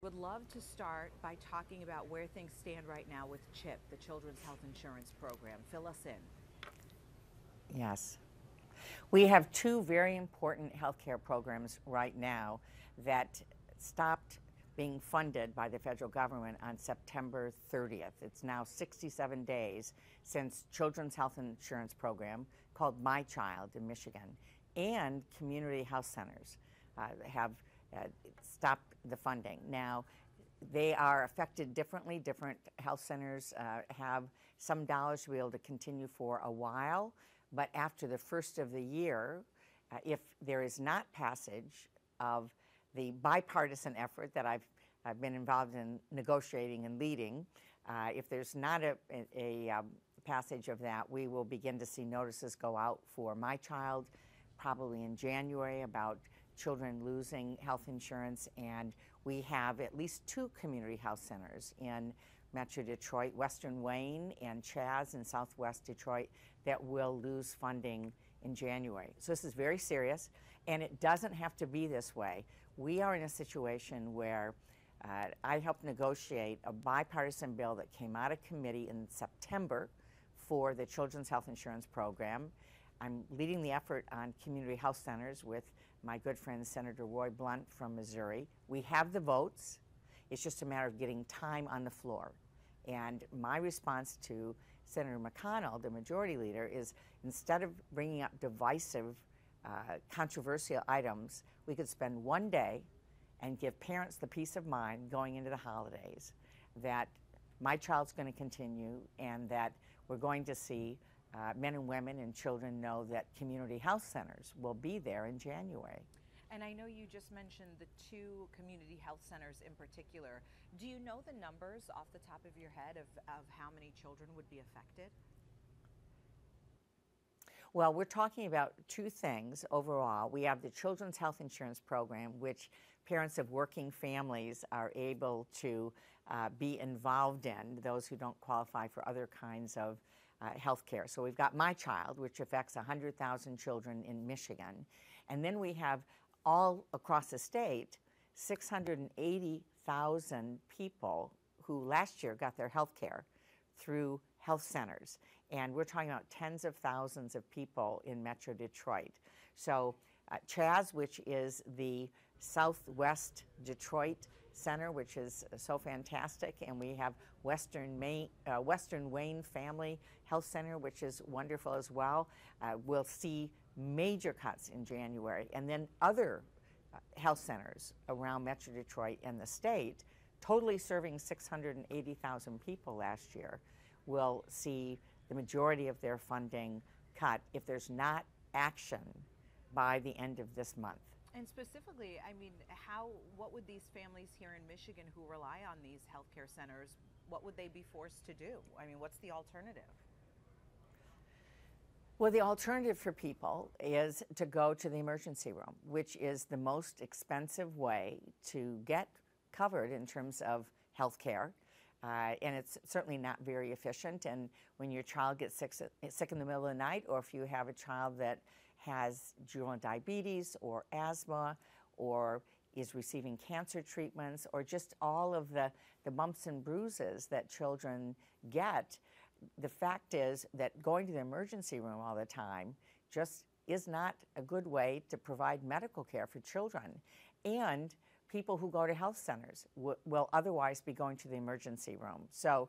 Would love to start by talking about where things stand right now with CHIP, the Children's Health Insurance Program. Fill us in. Yes. We have two very important healthcare programs right now that stopped being funded by the federal government on September 30th. It's now 67 days since Children's Health Insurance Program, called MIChild in Michigan, and community health centers have stopped the funding. Now, they are affected differently. Different health centers have some dollars to be able to continue for a while, but after the first of the year, if there is not passage of the bipartisan effort that I've been involved in negotiating and leading, if there's not a passage of that, we will begin to see notices go out for MIChild probably in January about children losing health insurance, and we have at least two community health centers in Metro Detroit, Western Wayne and Chaz in Southwest Detroit, that will lose funding in January. So this is very serious, and it doesn't have to be this way. We are in a situation where I helped negotiate a bipartisan bill that came out of committee in September for the Children's Health Insurance Program. I'm leading the effort on community health centers with my good friend Senator Roy Blunt from Missouri. We have the votes. It's just a matter of getting time on the floor. And my response to Senator McConnell, the majority leader, is instead of bringing up divisive, controversial items, we could spend one day and give parents the peace of mind going into the holidays that MIChild's going to continue, and that we're going to see men and women and children know that community health centers will be there in January. And I know you just mentioned the two community health centers in particular. Do you know the numbers off the top of your head of how many children would be affected? Well, we're talking about two things overall. We have the Children's Health Insurance Program, which parents of working families are able to be involved in, those who don't qualify for other kinds of health care. So we've got MIChild, which affects 100,000 children in Michigan. And then we have all across the state, 680,000 people who last year got their health care through health centers. And we're talking about tens of thousands of people in Metro Detroit. So Chaz, which is the Southwest Detroit Center, which is so fantastic, and we have Western Wayne Family Health Center, which is wonderful as well. We'll see major cuts in January, and then other health centers around Metro Detroit and the state, totally serving 680,000 people last year, will see the majority of their funding cut if there's not action by the end of this month. And specifically, I mean, what would these families here in Michigan who rely on these healthcare centers, what would they be forced to do? I mean, what's the alternative? Well, the alternative for people is to go to the emergency room, which is the most expensive way to get covered in terms of health care. And it's certainly not very efficient. And when your child gets sick in the middle of the night, or if you have a child that has juvenile diabetes or asthma or is receiving cancer treatments, or just all of the bumps and bruises that children get, the fact is that going to the emergency room all the time just is not a good way to provide medical care for children. And people who go to health centers will otherwise be going to the emergency room. So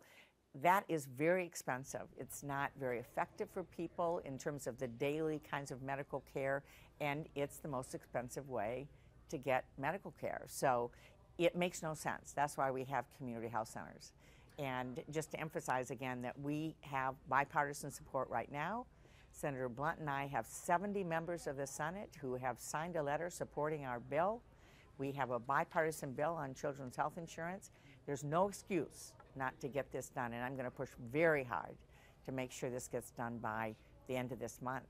that is very expensive. It's not very effective for people in terms of the daily kinds of medical care, and it's the most expensive way to get medical care. So it makes no sense. That's why we have community health centers. And just to emphasize again that we have bipartisan support right now. Senator Blunt and I have 70 members of the Senate who have signed a letter supporting our bill. We have a bipartisan bill on children's health insurance. There's no excuse not to get this done, and I'm going to push very hard to make sure this gets done by the end of this month.